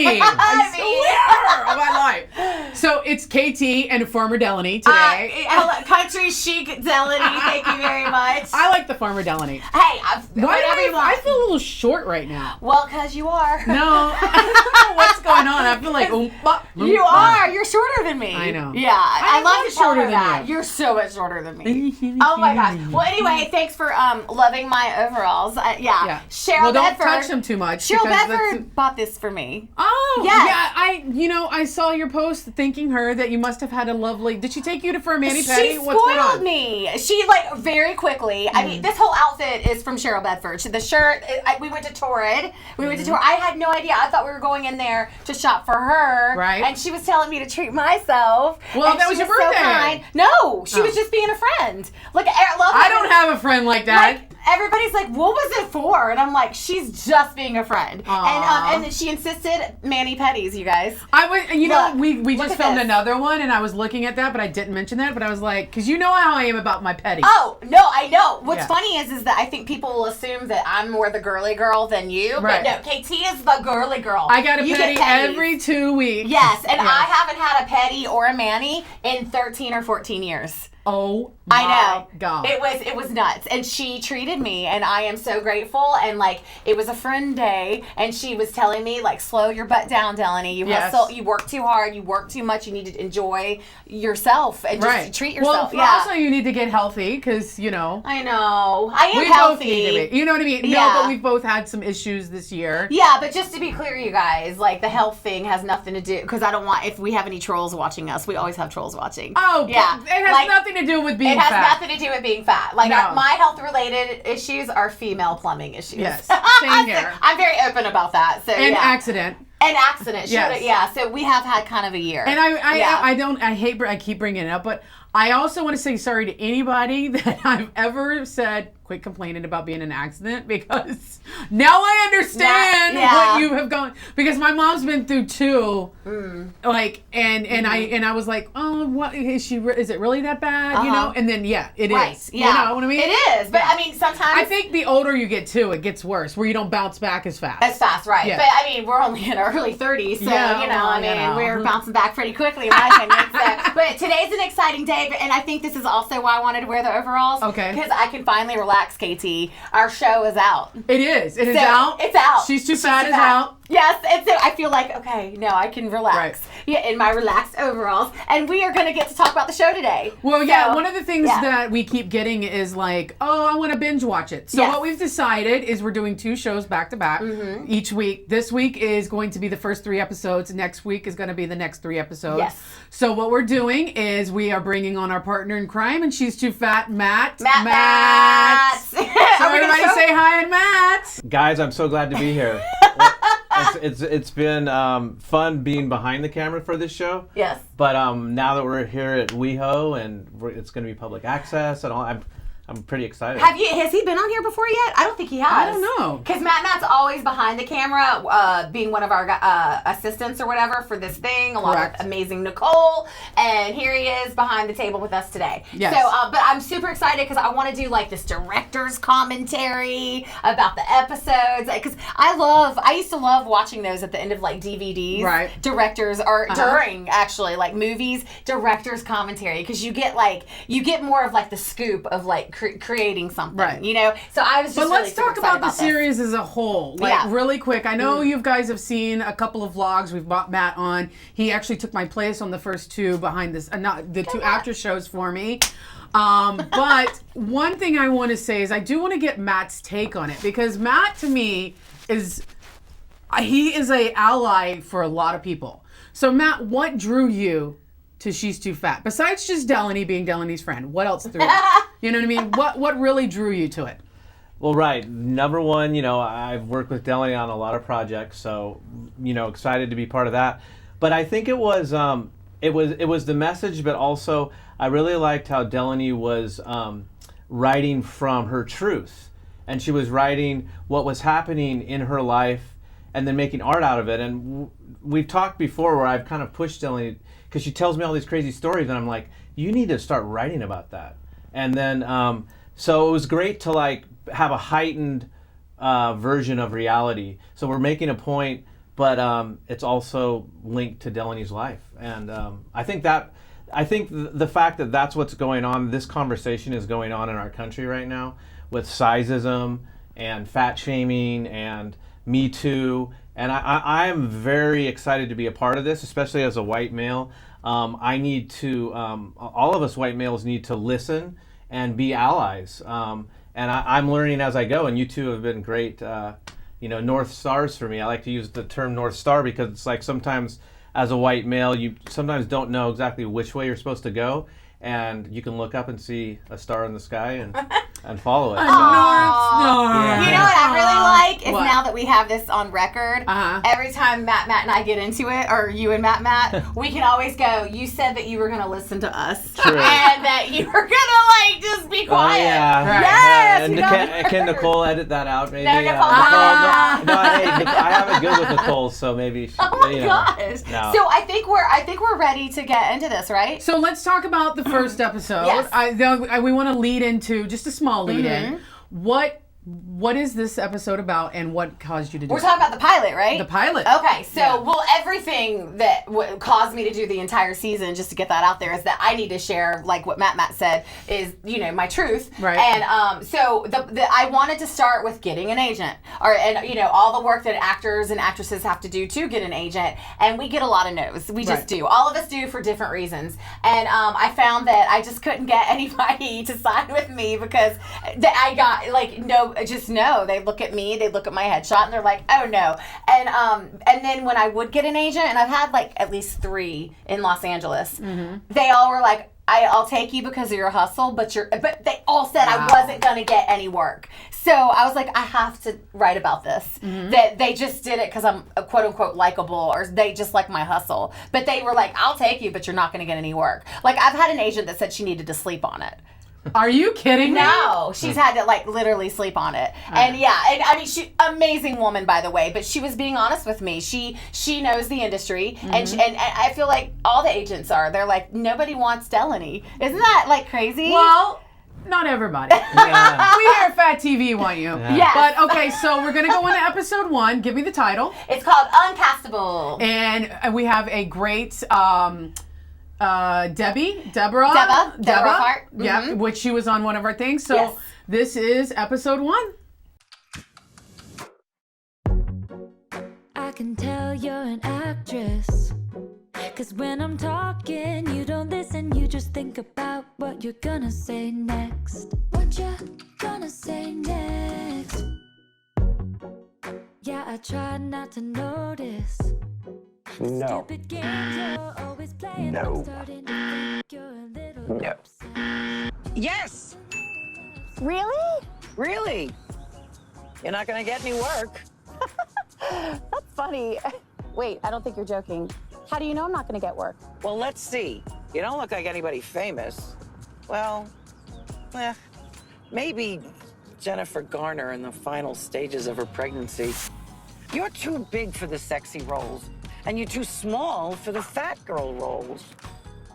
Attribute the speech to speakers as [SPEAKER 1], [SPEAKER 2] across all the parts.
[SPEAKER 1] me. I swear on my life. So it's KT and former Dellany today.
[SPEAKER 2] Country chic Dellany, thank you very much.
[SPEAKER 1] I like the former Dellany.
[SPEAKER 2] Hey, whatever you want.
[SPEAKER 1] I feel a little short right now.
[SPEAKER 2] Well, because you are.
[SPEAKER 1] No, I don't know what's going on. I feel like
[SPEAKER 2] you are. You're shorter than me.
[SPEAKER 1] I know.
[SPEAKER 2] Yeah, I love to tell her that.
[SPEAKER 1] You.
[SPEAKER 2] You're so much shorter than me. Oh my gosh. Well, anyway, thanks for loving my overalls. Yeah. Cheryl
[SPEAKER 1] don't
[SPEAKER 2] Bedford.
[SPEAKER 1] touch them too much.
[SPEAKER 2] Cheryl Bedford bought this for me.
[SPEAKER 1] Oh,
[SPEAKER 2] yes.
[SPEAKER 1] Yeah. I saw your post thanking her that you must have had a lovely. Did she take you for a mani pedi?
[SPEAKER 2] She spoiled me. She very quickly. I mean, this whole outfit is from Cheryl Bedford. The shirt. We went to Torrid. I had no idea. I thought we were going in there to shop for her.
[SPEAKER 1] Right.
[SPEAKER 2] And she was telling me to treat myself.
[SPEAKER 1] Well, that was your birthday.
[SPEAKER 2] So kind. No, she was just being a friend.
[SPEAKER 1] I don't have a friend like that.
[SPEAKER 2] Everybody's like, what was it for? And I'm like, she's just being a friend. And then she insisted mani pedis, you guys.
[SPEAKER 1] We just filmed another one, and I was looking at that, but I didn't mention that. But I was like, because you know how I am about my pedis.
[SPEAKER 2] Oh no, I know. What's funny is that I think people will assume that I'm more the girly girl than you.
[SPEAKER 1] Right.
[SPEAKER 2] But no, KT is the girly girl.
[SPEAKER 1] I got a pedi every 2 weeks.
[SPEAKER 2] Yes, and I haven't had a pedi or a mani in 13 or 14 years.
[SPEAKER 1] Oh my God.
[SPEAKER 2] It was nuts. And she treated me, and I am so grateful. And it was a friend day, and she was telling me, slow your butt down, Dellany. You hustle, you work too hard, you work too much, you need to enjoy yourself and just treat yourself.
[SPEAKER 1] Well, also you need to get healthy because,
[SPEAKER 2] I know. I am healthy.
[SPEAKER 1] Both need to be. You know what I mean?
[SPEAKER 2] Yeah.
[SPEAKER 1] No, but we've both had some issues this year.
[SPEAKER 2] Yeah, but just to be clear, you guys, the health thing has nothing to do, because I don't want, if we have any trolls watching us, we always have trolls watching.
[SPEAKER 1] Oh, yeah. It has nothing to do with being fat.
[SPEAKER 2] It has nothing to do with being fat. My health-related issues are female plumbing issues.
[SPEAKER 1] Yes, same here.
[SPEAKER 2] I'm very open about that. So
[SPEAKER 1] accident.
[SPEAKER 2] An accident.
[SPEAKER 1] Yes.
[SPEAKER 2] Yeah. So we have had kind of a year.
[SPEAKER 1] And I keep bringing it up, but I also want to say sorry to anybody that I've ever said, quit complaining about being an accident, because now I understand what you have gone, because my mom's been through two, and I was like, oh, what is it really that bad? You know? And then it is.
[SPEAKER 2] Yeah.
[SPEAKER 1] You know what I mean?
[SPEAKER 2] It is. But I mean, sometimes
[SPEAKER 1] I think the older you get too, it gets worse, where you don't bounce back as fast.
[SPEAKER 2] Right. Yeah. But I mean, we're only in our early 30s, so we're bouncing back pretty quickly, in my opinion. But today's an exciting day, and I think this is also why I wanted to wear the overalls.
[SPEAKER 1] Okay.
[SPEAKER 2] Because I can finally relax, KT. Our show is out.
[SPEAKER 1] It is. It is out.
[SPEAKER 2] It's out.
[SPEAKER 1] She's Too Fat is out.
[SPEAKER 2] Yes, and so I feel like, okay, no, I can relax. Right. Yeah, in my relaxed overalls. And we are going to get to talk about the show today.
[SPEAKER 1] Well, one of the things that we keep getting is I want to binge watch it. So what we've decided is we're doing 2 shows back to back each week. This week is going to be the first 3 episodes. Next week is going to be the next 3 episodes.
[SPEAKER 2] Yes.
[SPEAKER 1] So what we're doing is we are bringing on our partner in crime, and she's too fat, Matt.
[SPEAKER 2] So
[SPEAKER 1] everybody say hi, and Matt.
[SPEAKER 3] Guys, I'm so glad to be here. It's been fun being behind the camera for this show.
[SPEAKER 2] Yes.
[SPEAKER 3] But now that we're here at WeHo and it's going to be public access and all, I'm pretty excited.
[SPEAKER 2] Has he been on here before yet? I don't think he has.
[SPEAKER 1] I don't know.
[SPEAKER 2] Because Matt's always behind the camera, being one of our assistants or whatever for this thing, along with amazing Nicole. And here he is behind the table with us today.
[SPEAKER 1] Yes.
[SPEAKER 2] So, but I'm super excited because I want to do this director's commentary about the episodes. Because I used to love watching those at the end of DVDs.
[SPEAKER 1] Right.
[SPEAKER 2] Directors or during actually movies, director's commentary, because you get more of the scoop of creating something,
[SPEAKER 1] right?
[SPEAKER 2] So I was just.
[SPEAKER 1] But let's talk about the series as a whole, really quick. I know you guys have seen a couple of vlogs. We've brought Matt on. He actually took my place on the first 2 behind this, not the 2 after shows for me. But one thing I want to say is I do want to get Matt's take on it, because Matt to me is a ally for a lot of people. So Matt, what drew you to She's Too Fat? Besides just Dellany being Dellany's friend, what else drew you? You know what I mean? What really drew you to it?
[SPEAKER 3] Well, right. Number one, I've worked with Dellany on a lot of projects, so excited to be part of that. But I think it was the message, but also I really liked how Dellany was writing from her truth, and she was writing what was happening in her life, and then making art out of it. And we've talked before where I've kind of pushed Dellany, because she tells me all these crazy stories, and I'm like, you need to start writing about that. And then, so it was great to have a heightened version of reality. So we're making a point but it's also linked to Dellany's life. And I think the fact that that's what's going on, this conversation is going on in our country right now with sizeism and fat shaming and Me Too. And I am very excited to be a part of this, especially as a white male. I need to, all of us white males need to listen and be allies. And I'm learning as I go, and you two have been great, North Stars for me. I like to use the term North Star because it's like sometimes as a white male, you sometimes don't know exactly which way you're supposed to go, and you can look up and see a star in the sky and follow it.
[SPEAKER 1] A North Star.
[SPEAKER 3] Yeah.
[SPEAKER 2] You know what I really like is
[SPEAKER 1] What?
[SPEAKER 2] now that we have this on record, every time Matt and I get into it, or you and Matt, we can always go, you said that you were going to listen to us.
[SPEAKER 3] True.
[SPEAKER 2] And that you were going to, just be quiet.
[SPEAKER 3] Oh, yeah.
[SPEAKER 1] Right.
[SPEAKER 2] Yes.
[SPEAKER 3] And can Nicole edit that out, maybe?
[SPEAKER 2] No, Nicole.
[SPEAKER 3] I have it good with Nicole, so maybe she,
[SPEAKER 2] Oh my gosh.
[SPEAKER 3] No.
[SPEAKER 2] So I think we're ready to get into this, right?
[SPEAKER 1] So let's talk about the first episode.
[SPEAKER 2] Yes.
[SPEAKER 1] We want to lead into just a small lead in. What is this episode about, and what caused you to do
[SPEAKER 2] We're
[SPEAKER 1] it?
[SPEAKER 2] talking about the pilot, right?
[SPEAKER 1] The pilot.
[SPEAKER 2] Okay, so well, everything that caused me to do the entire season, just to get that out there, is that I need to share, like what Matt said, is my truth.
[SPEAKER 1] Right.
[SPEAKER 2] And so I wanted to start with getting an agent, and all the work that actors and actresses have to do to get an agent, and we get a lot of no's. We just do. All of us do for different reasons. And I found that I just couldn't get anybody to sign with me because I got no. Just no. They look at me, they look at my headshot, and they're like, oh no. And then when I would get an agent, and I've had at least 3 in Los Angeles, they all were like, I'll take you because of your hustle, but they all said I wasn't gonna get any work. So I was like, I have to write about this. That they just did it because I'm quote unquote likable, or they just like my hustle. But they were like, I'll take you, but you're not gonna get any work. I've had an agent that said she needed to sleep on it.
[SPEAKER 1] Are you kidding me?
[SPEAKER 2] No, she's had to literally sleep on it. And I mean, she amazing woman, by the way, but she was being honest with me. She knows the industry, and I feel like all the agents are. They're like, nobody wants Dellany. Isn't that crazy?
[SPEAKER 1] Well, not everybody. We here at Fat TV want you.
[SPEAKER 2] Yes.
[SPEAKER 1] But okay, so we're gonna go into episode 1. Give me the title.
[SPEAKER 2] It's called Uncastable.
[SPEAKER 1] And we have a great Deborah
[SPEAKER 2] Hart.
[SPEAKER 1] Yeah, which she was on one of our things. So
[SPEAKER 2] Yes.
[SPEAKER 1] this is episode 1.
[SPEAKER 4] I can tell you're an actress, 'cause when I'm talking, you don't listen, you just think about what you're gonna say next. What you gonna say next? Yeah, I try not to notice.
[SPEAKER 5] No.
[SPEAKER 4] Stupid games you're always playing.
[SPEAKER 5] No.
[SPEAKER 4] I'm starting to think you're a little
[SPEAKER 5] No.
[SPEAKER 4] upset.
[SPEAKER 5] Yes!
[SPEAKER 6] Really?
[SPEAKER 5] Really? You're not gonna get any work.
[SPEAKER 6] That's funny. Wait, I don't think you're joking. How do you know I'm not going to get work?
[SPEAKER 5] Well, let's see. You don't look like anybody famous. Well, maybe Jennifer Garner in the final stages of her pregnancy. You're too big for the sexy roles, and you're too small for the fat girl roles.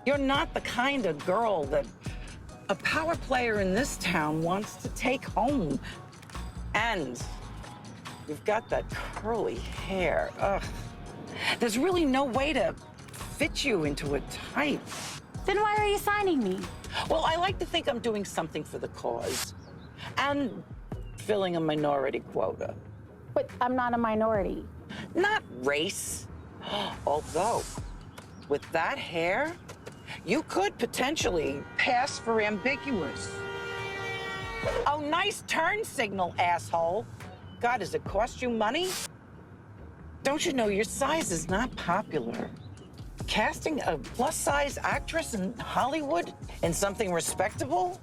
[SPEAKER 5] You're not the kind of girl that a power player in this town wants to take home. And you've got that curly hair. Ugh. There's really no way to fit you into a type.
[SPEAKER 6] Then why are you signing me?
[SPEAKER 5] Well, I like to think I'm doing something for the cause and filling a minority quota.
[SPEAKER 6] But I'm not a minority.
[SPEAKER 5] Not race. Although, with that hair, you could potentially pass for ambiguous. Oh, nice turn signal, asshole. God, does it cost you money? Don't you know your size is not popular? Casting a plus-size actress in Hollywood in something respectable?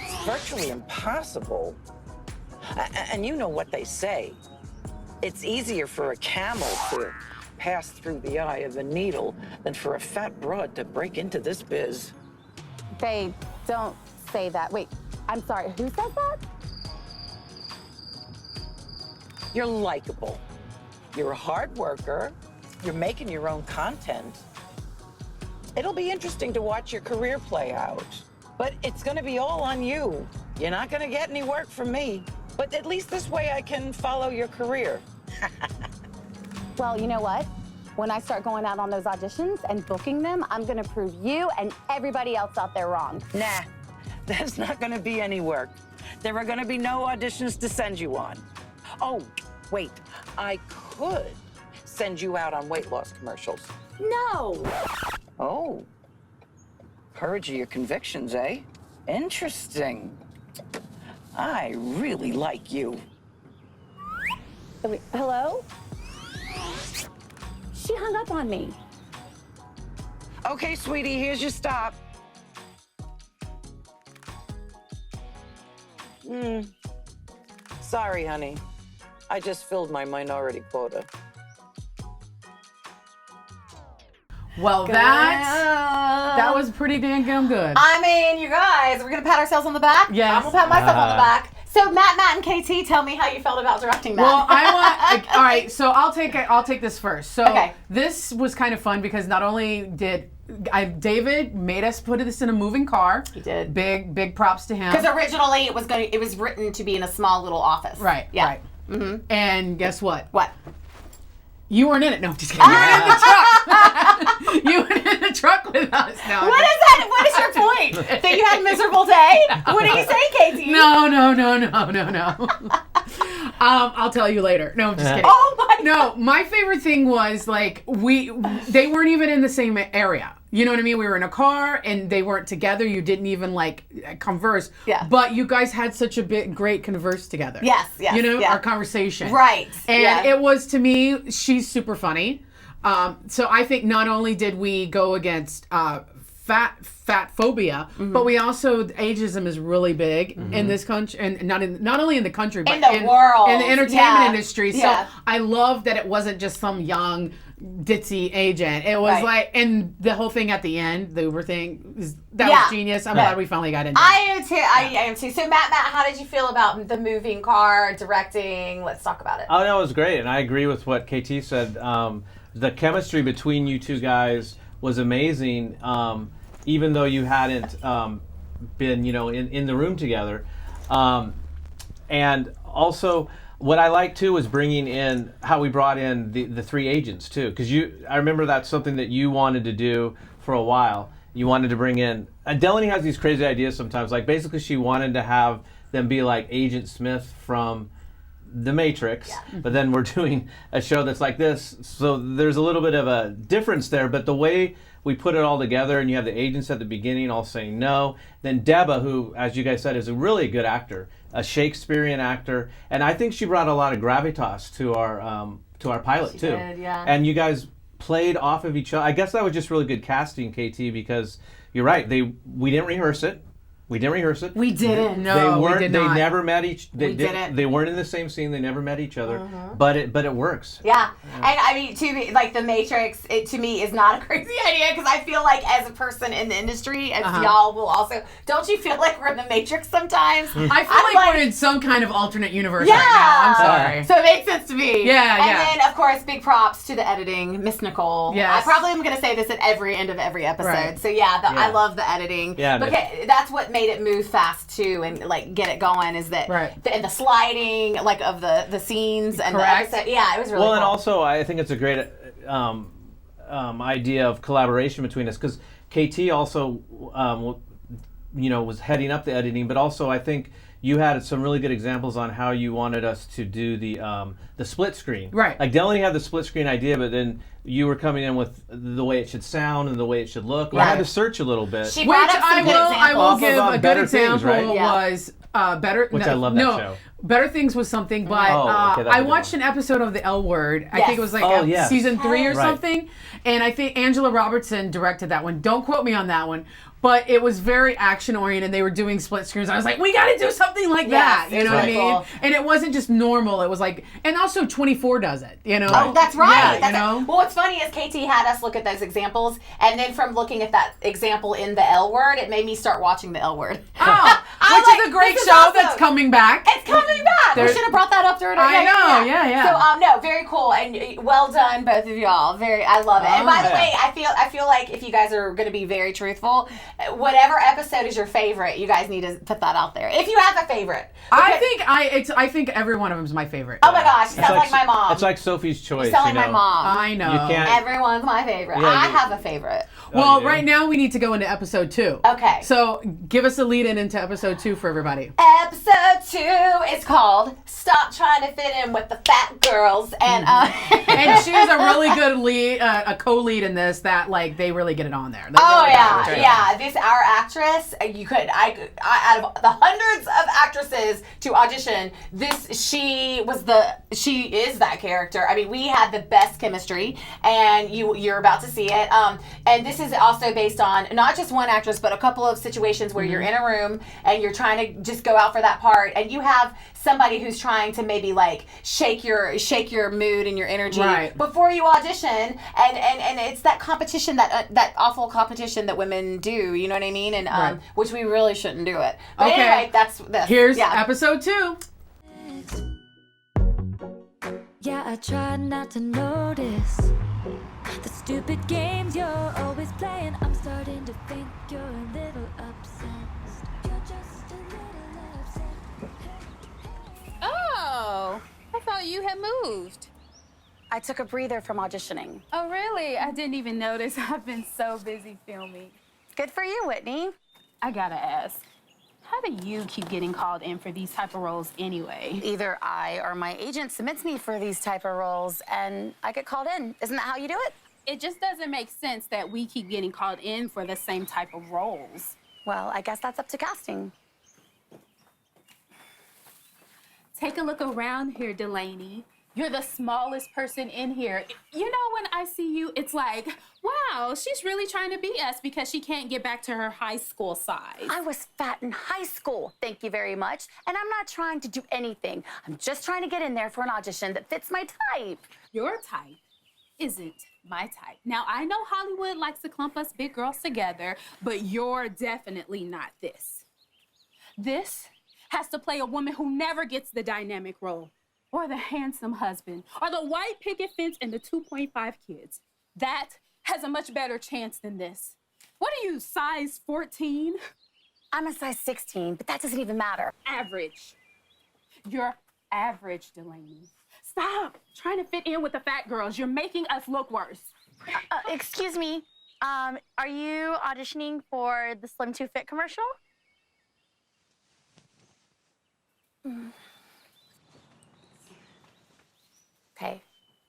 [SPEAKER 5] It's virtually impossible. And you know what they say. It's easier for a camel to pass through the eye of a needle than for a fat broad to break into this biz.
[SPEAKER 6] They don't say that. Wait, I'm sorry, who says that?
[SPEAKER 5] You're likable. You're a hard worker. You're making your own content. It'll be interesting to watch your career play out. But it's gonna be all on you. You're not gonna get any work from me. But at least this way I can follow your career.
[SPEAKER 6] Well, you know what? When I start going out on those auditions and booking them, I'm gonna prove you and everybody else out there wrong.
[SPEAKER 5] Nah, there's not gonna be any work. There are gonna be no auditions to send you on. Oh, wait, I could send you out on weight loss commercials.
[SPEAKER 6] No!
[SPEAKER 5] Oh, purge of your convictions, eh? Interesting. I really like you.
[SPEAKER 6] Wait, hello? She hung up on me.
[SPEAKER 5] Okay, sweetie, here's your stop. Sorry, honey. I just filled my minority quota.
[SPEAKER 1] Well, that was pretty damn good.
[SPEAKER 2] I mean, you guys, we're gonna pat ourselves on the back.
[SPEAKER 1] Yes.
[SPEAKER 2] I'm gonna pat myself on the back. So Matt, and KT, tell me how you felt about directing that.
[SPEAKER 1] Well, I want. All right, so I'll take this first. So
[SPEAKER 2] Okay.
[SPEAKER 1] this was kind of fun because not only did David made us put this in a moving car.
[SPEAKER 2] He did.
[SPEAKER 1] Big props to him.
[SPEAKER 2] Because originally it was written to be in a small little office.
[SPEAKER 1] Right.
[SPEAKER 2] Yeah.
[SPEAKER 1] Right. Mm-hmm. And guess what?
[SPEAKER 2] What?
[SPEAKER 1] You weren't in it. No, I'm just kidding. You weren't in the truck. You weren't in the truck with us. No,
[SPEAKER 2] What is that? What is your point? That you had a miserable day? What are you saying, KT?
[SPEAKER 1] No. I'll tell you later. No, I'm just kidding.
[SPEAKER 2] Oh my God.
[SPEAKER 1] No, my favorite thing was like they weren't even in the same area. You know what I mean? We were in a car and they weren't together. You didn't even like converse.
[SPEAKER 2] Yeah.
[SPEAKER 1] But you guys had such a great converse together.
[SPEAKER 2] Yes.
[SPEAKER 1] You know,
[SPEAKER 2] yeah.
[SPEAKER 1] our conversation.
[SPEAKER 2] Right.
[SPEAKER 1] And it was, to me, she's super funny. So I think not only did we go against fat phobia, but we also, ageism is really big in this country, and not only in the country, but
[SPEAKER 2] in the world,
[SPEAKER 1] in the entertainment industry.
[SPEAKER 2] Yeah.
[SPEAKER 1] So I love that it wasn't just some young ditzy agent. It was like, and the whole thing at the end, the Uber thing, was genius. I'm glad we finally got into it.
[SPEAKER 2] I am too. I am too. So Matt, how did you feel about the moving car, directing? Let's talk about it.
[SPEAKER 3] Oh, no, it was great, and I agree with what KT said. The chemistry between you two guys was amazing, even though you hadn't been, in the room together. And also, what I like too was bringing in how we brought in the three agents too, because I remember that's something that you wanted to do for a while. You wanted to bring in. Dellany has these crazy ideas sometimes. Like basically, she wanted to have them be like Agent Smith from The Matrix, but then we're doing a show that's like this, so there's a little bit of a difference there, but the way we put it all together, and you have the agents at the beginning all saying no, then Deba, who, as you guys said, is a really good actor, a Shakespearean actor, and I think she brought a lot of gravitas to our pilot too.
[SPEAKER 2] Did, yeah.
[SPEAKER 3] And you guys played off of each other. I guess that was just really good casting, KT, because you're right, we didn't rehearse it. We didn't.
[SPEAKER 1] No, we did not.
[SPEAKER 3] They never met
[SPEAKER 2] didn't.
[SPEAKER 3] They weren't in the same scene. They never met each other. But it works.
[SPEAKER 2] Yeah. And I mean, to me, like The Matrix, it to me is not a crazy idea because I feel like as a person in the industry, as y'all will also, don't you feel like we're in The Matrix sometimes?
[SPEAKER 1] I feel like we're in some kind of alternate universe right now. I'm sorry.
[SPEAKER 2] So it makes sense to me.
[SPEAKER 1] Yeah.
[SPEAKER 2] And then, of course, big props to the editing, Miss Nicole.
[SPEAKER 1] Yes.
[SPEAKER 2] I probably am going to say this at every end of every episode.
[SPEAKER 1] Right.
[SPEAKER 2] So I love the editing.
[SPEAKER 3] Yeah.
[SPEAKER 2] Because that's what made it move fast too and like get it going is that and the sliding like of the scenes and the episode. Yeah, it was really cool.
[SPEAKER 3] And also I think it's a great idea of collaboration between us because KT also was heading up the editing, but also I think you had some really good examples on how you wanted us to do the split screen.
[SPEAKER 1] Right.
[SPEAKER 3] Like Dellany had the split screen idea, but then you were coming in with the way it should sound and the way it should look. I had to search a little bit.
[SPEAKER 2] She brought up some good examples.
[SPEAKER 1] I will give a good
[SPEAKER 3] Better
[SPEAKER 1] example
[SPEAKER 3] Things, right?
[SPEAKER 1] was Better.
[SPEAKER 3] Which I love that show.
[SPEAKER 1] Better Things was something, but I watched an episode of The L Word. I think it was like season 3 or something, and I think Angela Robertson directed that one. Don't quote me on that one. But it was very action oriented. They were doing split screens. I was like, we got to do something like that. You know what I mean? Cool. And it wasn't just normal. It was like, and also 24 does it. You know?
[SPEAKER 2] Oh, that's right.
[SPEAKER 1] Yeah, you know?
[SPEAKER 2] Well, what's funny is KT had us look at those examples, and then from looking at that example in The L Word, it made me start watching The L Word.
[SPEAKER 1] Oh, Which is a great show that's coming back.
[SPEAKER 2] It's coming back. We should have brought that up during our
[SPEAKER 1] I know, yeah.
[SPEAKER 2] So no, very cool and well done, both of y'all. I love it. And by the way, I feel like if you guys are going to be very truthful, whatever episode is your favorite, you guys need to put that out there. If you have a favorite,
[SPEAKER 1] I think every one of them is my favorite.
[SPEAKER 2] Oh my gosh, you sound like my mom.
[SPEAKER 3] It's like Sophie's Choice.
[SPEAKER 2] You sound like my mom.
[SPEAKER 1] I know.
[SPEAKER 3] You can't.
[SPEAKER 2] Everyone's my favorite.
[SPEAKER 3] Yeah,
[SPEAKER 2] I have a favorite.
[SPEAKER 1] Well, right now we need to go into episode 2.
[SPEAKER 2] Okay.
[SPEAKER 1] So give us a lead into episode 2 for everybody.
[SPEAKER 2] Episode 2 is called "Stop Trying to Fit In with the Fat Girls," and
[SPEAKER 1] and she's a really good lead, a co-lead in this. That like they really get it on there.
[SPEAKER 2] Yeah. This our actress. You could out of the hundreds of actresses to audition, she is that character. I mean, we had the best chemistry, and you're about to see it. And this is also based on not just one actress, but a couple of situations where you're in a room and you're trying to just go out for that part, and you have somebody who's trying to maybe like shake your mood and your energy before you audition, and it's that competition, that awful competition that women do. You know what I mean? And which we really shouldn't do it. But anyway, that's this.
[SPEAKER 1] Here's episode 2.
[SPEAKER 4] Yeah, I try not to notice the stupid games you're always playing. I'm starting to think you're a little obsessed. You're just a little obsessed.
[SPEAKER 7] Oh, I thought you had moved.
[SPEAKER 6] I took a breather from auditioning.
[SPEAKER 7] Oh, really? I didn't even notice. I've been so busy filming.
[SPEAKER 6] Good for you, Whitney.
[SPEAKER 7] I gotta ask, how do you keep getting called in for these type of roles anyway?
[SPEAKER 6] Either I or my agent submits me for these type of roles, and I get called in. Isn't that how you do it?
[SPEAKER 7] It just doesn't make sense that we keep getting called in for the same type of roles.
[SPEAKER 6] Well, I guess that's up to casting.
[SPEAKER 7] Take a look around here, Dellany. You're the smallest person in here. You know, when I see you, it's like, wow, she's really trying to be us because she can't get back to her high school size.
[SPEAKER 6] I was fat in high school, thank you very much. And I'm not trying to do anything. I'm just trying to get in there for an audition that fits my type.
[SPEAKER 7] Your type isn't my type. Now, I know Hollywood likes to clump us big girls together, but you're definitely not this. This has to play a woman who never gets the dynamic role, or the handsome husband, or the white picket fence and the 2.5 kids. That has a much better chance than this. What are you, size 14?
[SPEAKER 6] I'm a size 16, but that doesn't even matter.
[SPEAKER 7] Average. You're average, Dellany. Stop trying to fit in with the fat girls. You're making us look worse.
[SPEAKER 6] Excuse me, are you auditioning for the Slim Too Fit commercial? Okay,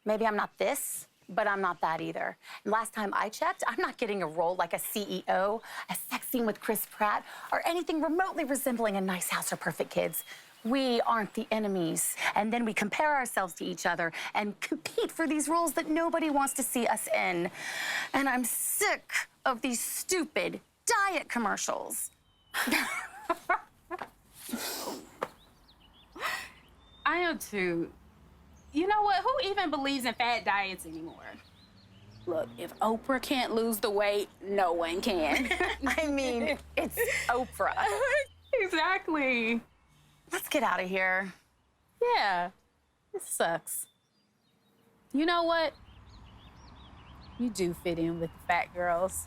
[SPEAKER 6] maybe I'm not this, but I'm not that either. And last time I checked, I'm not getting a role like a CEO, a sex scene with Chris Pratt, or anything remotely resembling a Nice House or Perfect Kids. We aren't the enemies. And then we compare ourselves to each other and compete for these roles that nobody wants to see us in. And I'm sick of these stupid diet commercials.
[SPEAKER 7] I am too. You know what? Who even believes in fad diets anymore? Look, if Oprah can't lose the weight, no one can.
[SPEAKER 6] I mean, it's Oprah.
[SPEAKER 7] Exactly.
[SPEAKER 6] Let's get out of here.
[SPEAKER 7] Yeah, this sucks. You know what? You do fit in with the fat girls.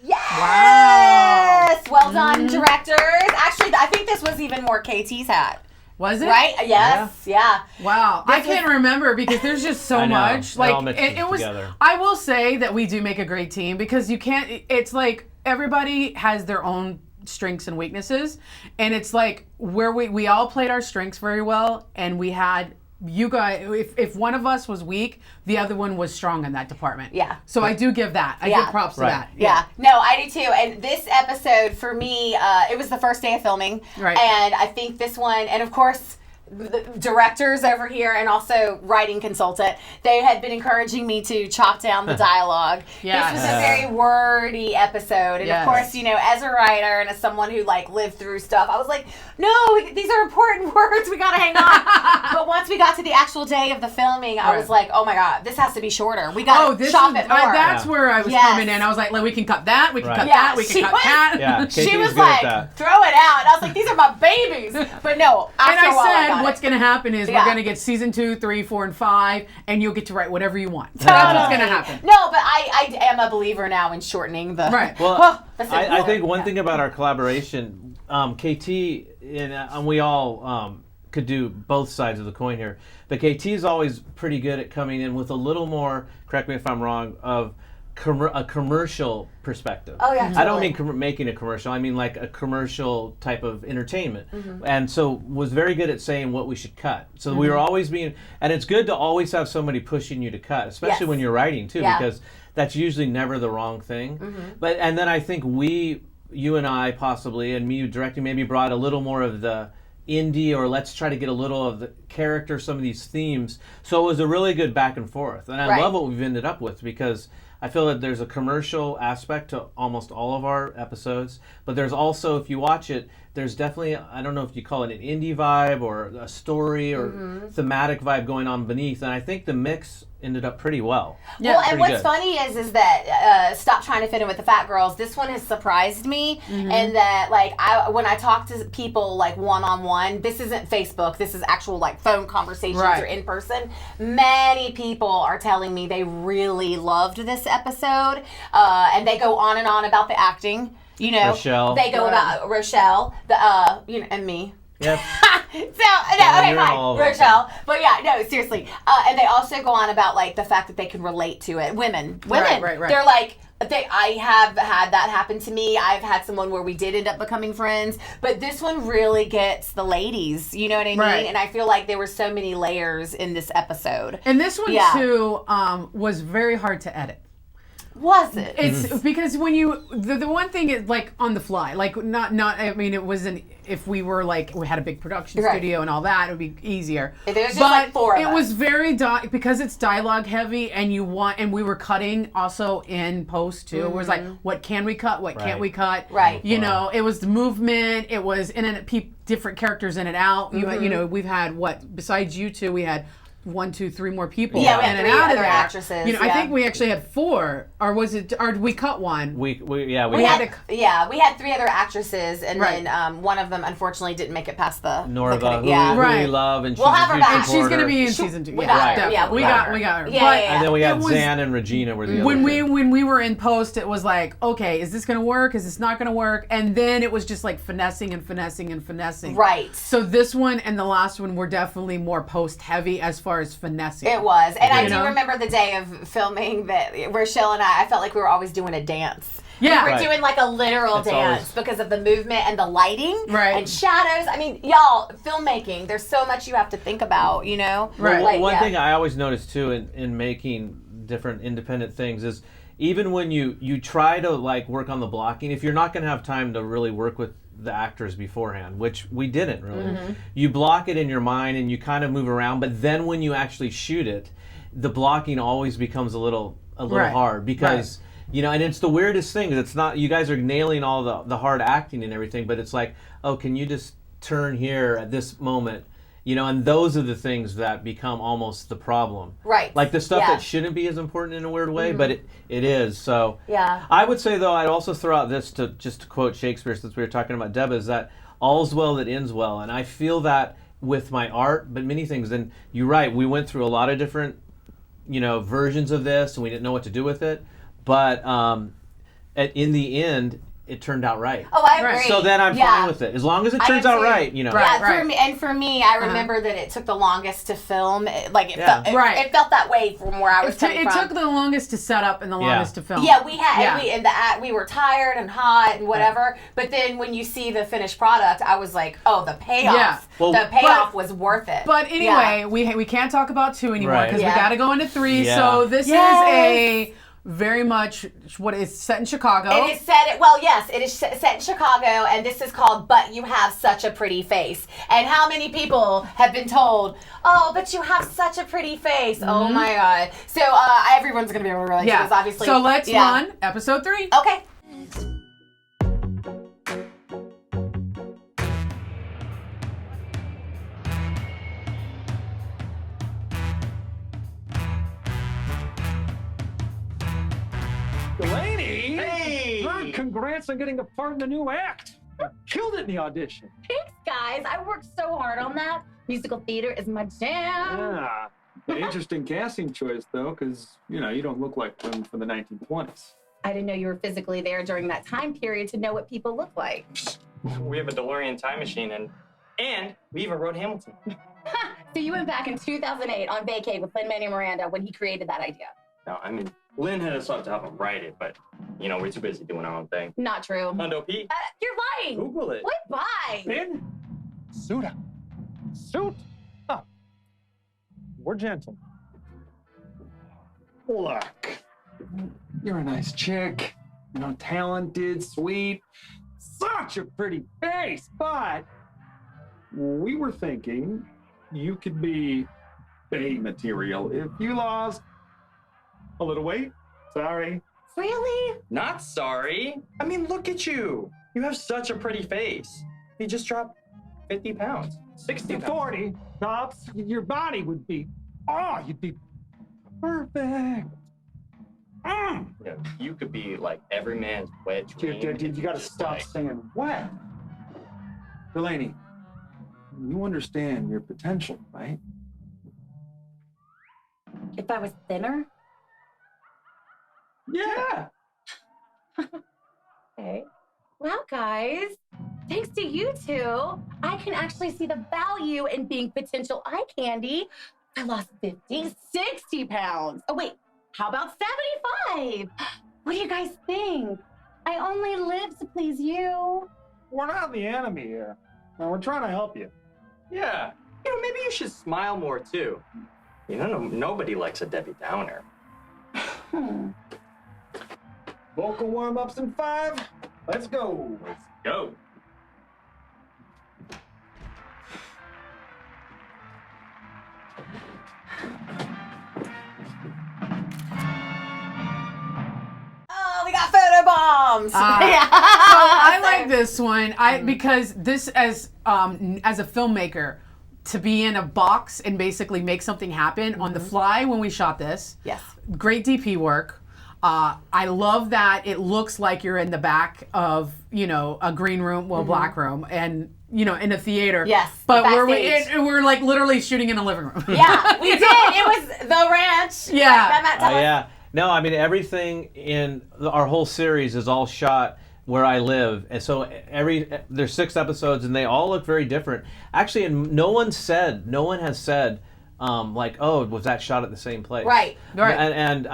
[SPEAKER 2] Yes!
[SPEAKER 1] Wow.
[SPEAKER 2] Well done, directors. Actually, I think this was even more KT's hat.
[SPEAKER 1] Was it?
[SPEAKER 2] Right? Yes. Yeah.
[SPEAKER 1] Wow. I can't remember because there's just so much. Like it was.
[SPEAKER 3] Together.
[SPEAKER 1] I will say that we do make a great team because you can't. It's like everybody has their own strengths and weaknesses, and it's like where we all played our strengths very well, and we had. You guys, if one of us was weak, the other one was strong in that department.
[SPEAKER 2] Yeah.
[SPEAKER 1] So I do give that. I give props to that.
[SPEAKER 2] Yeah. No, I do too. And this episode for me, it was the first day of filming.
[SPEAKER 1] Right.
[SPEAKER 2] And I think this one, and of course, the directors over here and also writing consultant, they had been encouraging me to chop down the dialogue.
[SPEAKER 1] Yes.
[SPEAKER 2] This was a very wordy episode. And of course, you know, as a writer and as someone who like lived through stuff, I was like, no, these are important words. We got to hang on. But once we got to the actual day of the filming, I was like, oh my God, this has to be shorter. We got to chop it more.
[SPEAKER 1] That's where I was coming in. I was like, we can cut that. We can cut that. We can cut that.
[SPEAKER 3] Yeah,
[SPEAKER 2] she was like, throw it out. And I was like, these are my babies. But no,
[SPEAKER 1] and I said, what's going to happen is we're going to get season 2, 3, 4, and 5, and you'll get to write whatever you want. So that's what's going to happen.
[SPEAKER 2] No, but I am a believer now in shortening the.
[SPEAKER 1] Right.
[SPEAKER 3] Well, I think one thing about our collaboration, KT and we all could do both sides of the coin here, but KT is always pretty good at coming in with a little more, correct me if I'm wrong, of a commercial perspective.
[SPEAKER 2] Oh yeah, totally.
[SPEAKER 3] I don't mean making a commercial. I mean like a commercial type of entertainment. And so was very good at saying what we should cut. So we were always being, and it's good to always have somebody pushing you to cut, especially when you're writing too, because that's usually never the wrong thing. But and then I think you and I possibly, and me directing, maybe brought a little more of the indie, or let's try to get a little of the character, some of these themes. So it was a really good back and forth. And I love what we've ended up with, because I feel that there's a commercial aspect to almost all of our episodes, but there's also, if you watch it, there's definitely, I don't know if you call it an indie vibe or a story or thematic vibe going on beneath, and I think the mix ended up pretty well.
[SPEAKER 2] Yeah, well, and what's funny is that stop trying to fit in with the fat girls. This one has surprised me, and that like when I talk to people like one-on-one, this isn't Facebook. This is actual like phone conversations or in person. Many people are telling me they really loved this episode, and they go on and on about the acting. You know,
[SPEAKER 3] Rochelle.
[SPEAKER 2] They go about Rochelle, and me.
[SPEAKER 3] Yep.
[SPEAKER 2] Okay, fine, Rochelle. But yeah, no, seriously. And they also go on about like the fact that they can relate to it. Women.
[SPEAKER 1] Right.
[SPEAKER 2] They're like, I have had that happen to me. I've had someone where we did end up becoming friends, but this one really gets the ladies. You know what I mean?
[SPEAKER 1] Right.
[SPEAKER 2] And I feel like there were so many layers in this episode.
[SPEAKER 1] And this one too was very hard to edit.
[SPEAKER 2] Was it?
[SPEAKER 1] It's because when you the one thing is like on the fly, like not I mean it wasn't, if we were like we had a big production studio and all that, it would be easier.
[SPEAKER 2] If there was just like 4 of us.
[SPEAKER 1] It was very because it's dialogue heavy, and we were cutting also in post too. It was like, what can we cut, what can't we cut?
[SPEAKER 2] Right.
[SPEAKER 1] You know, it was the movement, it was in and different characters in and out. You know, we've had besides you two, we had 1, 2, 3 more people.
[SPEAKER 2] Yeah, we had
[SPEAKER 1] in
[SPEAKER 2] 3
[SPEAKER 1] and out
[SPEAKER 2] other
[SPEAKER 1] of there.
[SPEAKER 2] actresses.
[SPEAKER 1] You know, I think we actually had 4, or was it? Or did we cut one?
[SPEAKER 3] We
[SPEAKER 2] had 3 other actresses, and then one of them unfortunately didn't make it past the
[SPEAKER 3] Norva,
[SPEAKER 2] cutting.
[SPEAKER 3] who we love, and
[SPEAKER 2] we'll have her back.
[SPEAKER 1] And she's going to be in season 2.
[SPEAKER 2] We got her.
[SPEAKER 1] Yeah, we got her.
[SPEAKER 2] Yeah.
[SPEAKER 3] And then we had Zan and Regina were the other.
[SPEAKER 1] When we were in post, it was like, okay, is this going to work? Is this not going to work? And then it was just like finessing and finessing and finessing.
[SPEAKER 2] Right.
[SPEAKER 1] So this one and the last one were definitely more post heavy as far as finessing.
[SPEAKER 2] It was. And I do remember the day of filming that Rochelle and I felt like we were always doing a dance.
[SPEAKER 1] Yeah.
[SPEAKER 2] We were doing like a literal dance because of the movement and the lighting and shadows. I mean, y'all, filmmaking, there's so much you have to think about, you know?
[SPEAKER 3] Right. Like, one thing I always notice too in making different independent things is even when you try to like work on the blocking, if you're not going to have time to really work with the actors beforehand, which we didn't really. You block it in your mind and you kind of move around, but then when you actually shoot it, the blocking always becomes a little hard because you know, and it's the weirdest thing. It's not, you guys are nailing all the hard acting and everything, but it's like, oh, can you just turn here at this moment? You know, and those are the things that become almost the problem.
[SPEAKER 2] Right.
[SPEAKER 3] Like the stuff that shouldn't be as important in a weird way, but it is. So I would say, though, I'd also throw out this just to quote Shakespeare, since we were talking about Deb, is that all's well that ends well. And I feel that with my art, but many things. And you're right, we went through a lot of different, you know, versions of this, and we didn't know what to do with it. But in the end, it turned out right.
[SPEAKER 2] Oh, I agree.
[SPEAKER 3] So then I'm fine with it. As long as it turns out right, you know.
[SPEAKER 2] For me, I remember that it took the longest to film. It felt that way from where I was coming from.
[SPEAKER 1] It took the longest to set up and the longest to film.
[SPEAKER 2] Yeah, we were tired and hot and whatever. But then when you see the finished product, I was like, oh, the payoff. Yeah. Well, the payoff was worth it.
[SPEAKER 1] But anyway, we can't talk about 2 anymore because we got to go into 3. So this is very much what is set in Chicago.
[SPEAKER 2] It is set, well, yes, it is set in Chicago, and this is called But You Have Such a Pretty Face. And how many people have been told, oh, but you have such a pretty face. Oh my God. So everyone's going to be able to relate to this, obviously.
[SPEAKER 1] So let's run episode 3.
[SPEAKER 2] Okay.
[SPEAKER 8] Dellany! Hey! Congrats on getting a part in the new act. You killed it in the audition.
[SPEAKER 6] Thanks, guys. I worked so hard on that. Musical theater is my jam.
[SPEAKER 8] Yeah. An interesting casting choice, though, because, you don't look like them from the 1920s.
[SPEAKER 6] I didn't know you were physically there during that time period to know what people look like.
[SPEAKER 9] We have a DeLorean time machine, and we even wrote Hamilton.
[SPEAKER 6] So you went back in 2008 on vacay with Lin-Manuel Miranda when he created that idea.
[SPEAKER 9] No, I mean, Lynn hit us up to help him write it, but, we're too busy doing our own thing.
[SPEAKER 6] Not true.
[SPEAKER 9] Hundo P.
[SPEAKER 6] You're lying.
[SPEAKER 9] Google it.
[SPEAKER 6] What? Bye.
[SPEAKER 8] Ben, suit up. Suit up. We're gentlemen. Look, you're a nice chick. Talented, sweet, such a pretty face, but we were thinking you could be bait material if you lost a little weight. Sorry.
[SPEAKER 6] Really?
[SPEAKER 9] Not sorry. I mean, look at you. You have such a pretty face. You just dropped 50 pounds, 60 pounds.
[SPEAKER 8] 40 tops. Your body would be, you'd be perfect.
[SPEAKER 9] You could be like every man's wet dream.
[SPEAKER 8] You gotta stop saying wet. Dellany, you understand your potential, right?
[SPEAKER 6] If I was thinner?
[SPEAKER 8] Yeah.
[SPEAKER 6] Okay. Well, guys, thanks to you two, I can actually see the value in being potential eye candy. I lost 50, 60 pounds. Oh, wait, how about 75? What do you guys think? I only live to please you.
[SPEAKER 8] We're not the enemy here. No, we're trying to help you.
[SPEAKER 9] Yeah. Maybe you should smile more, too. Nobody likes a Debbie Downer.
[SPEAKER 8] Vocal warm-ups in 5. Let's go.
[SPEAKER 9] Let's go.
[SPEAKER 2] Oh, we got photo bombs.
[SPEAKER 1] So I like this one. Because this as a filmmaker, to be in a box and basically make something happen on the fly when we shot this.
[SPEAKER 2] Yes.
[SPEAKER 1] Great DP work. I love that it looks like you're in the back of, a green room, black room, and, in a theater.
[SPEAKER 2] Yes.
[SPEAKER 1] But we're like literally shooting in a living room.
[SPEAKER 2] Yeah, we did. It was the ranch.
[SPEAKER 1] Yeah.
[SPEAKER 3] Yeah. No, I mean, everything in our whole series is all shot where I live. And so there's 6 episodes and they all look very different. Actually, and no one has said, was that shot at the same place?
[SPEAKER 2] Right.
[SPEAKER 3] And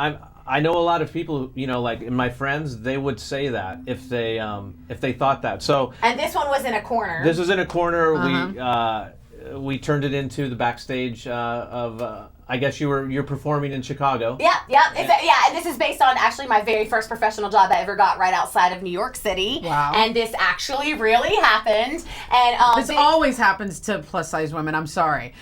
[SPEAKER 3] I know a lot of people, like in my friends, they would say that if they thought that. So.
[SPEAKER 2] And this one was in a corner.
[SPEAKER 3] This was in a corner. We turned it into the backstage of. I guess you're performing in Chicago.
[SPEAKER 2] Yeah. And this is based on actually my very first professional job I ever got right outside of New York City.
[SPEAKER 1] Wow.
[SPEAKER 2] And this actually really happened. And
[SPEAKER 1] this always happens to plus size women. I'm sorry.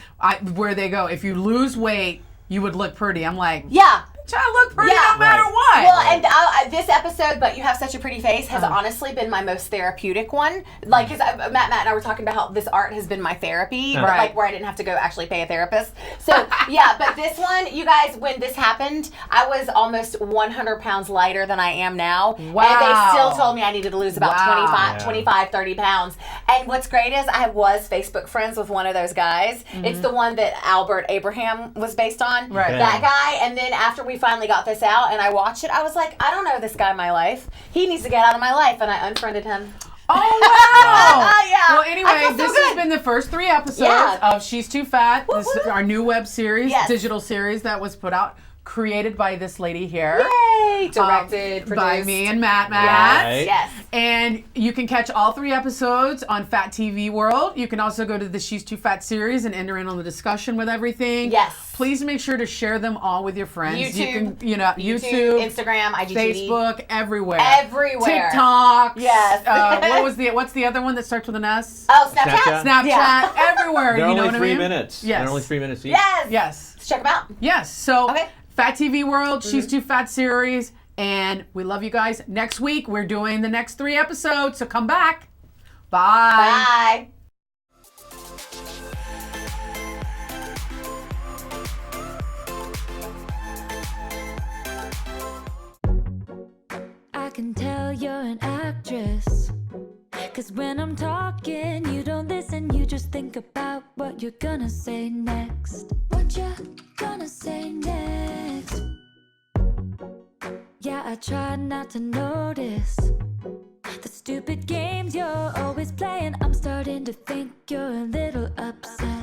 [SPEAKER 1] Where they go, if you lose weight, you would look pretty. I'm like,
[SPEAKER 2] yeah.
[SPEAKER 1] I look pretty no matter what.
[SPEAKER 2] Well, and this episode, But You Have Such a Pretty Face, has honestly been my most therapeutic one. Like, because Matt and I were talking about how this art has been my therapy, but like where I didn't have to go actually pay a therapist. So, but this one, you guys, when this happened, I was almost 100 pounds lighter than I am now.
[SPEAKER 1] Wow.
[SPEAKER 2] And they still told me I needed to lose about 25, 30 pounds. And what's great is I was Facebook friends with one of those guys. It's the one that Albert Abraham was based on.
[SPEAKER 1] Right.
[SPEAKER 2] That guy. And then after we finally got this out and I watched it, I was like, I don't know this guy in my life. He needs to get out of my life. And I unfriended him.
[SPEAKER 1] Oh, wow.
[SPEAKER 2] Yeah.
[SPEAKER 1] Well, anyway, this has been the first 3 episodes of She's Too Fat, our new web series, digital series that was put out. created by this lady here.
[SPEAKER 2] Yay! Directed, produced.
[SPEAKER 1] By me and Matt.
[SPEAKER 2] Yes, yes.
[SPEAKER 1] And you can catch all 3 episodes on Fat TV World. You can also go to the She's Too Fat series and enter in on the discussion with everything.
[SPEAKER 2] Yes.
[SPEAKER 1] Please make sure to share them all with your friends.
[SPEAKER 2] YouTube,
[SPEAKER 1] YouTube,
[SPEAKER 2] Instagram, IGTV.
[SPEAKER 1] Facebook, everywhere.
[SPEAKER 2] Everywhere.
[SPEAKER 1] TikTok.
[SPEAKER 2] Yes.
[SPEAKER 1] What's the other one that starts with an S?
[SPEAKER 2] Oh, Snapchat.
[SPEAKER 1] Snapchat. Everywhere.
[SPEAKER 3] They're
[SPEAKER 1] you know
[SPEAKER 3] only
[SPEAKER 1] what
[SPEAKER 3] 3
[SPEAKER 1] I mean?
[SPEAKER 3] minutes.
[SPEAKER 1] Yes.
[SPEAKER 3] They're only 3 minutes each.
[SPEAKER 2] Yes. Let's check them out.
[SPEAKER 1] Yes. So,
[SPEAKER 2] Okay.
[SPEAKER 1] Fat TV World, She's Too Fat series, and we love you guys. Next week, we're doing the next 3 episodes, so come back. Bye.
[SPEAKER 2] Bye.
[SPEAKER 4] I can tell you're an actress. 'Cause when I'm talking, you don't listen, you just think about what you're gonna say next. What you gonna say next? Yeah, I try not to notice the stupid games you're always playing. I'm starting to think you're a little upset.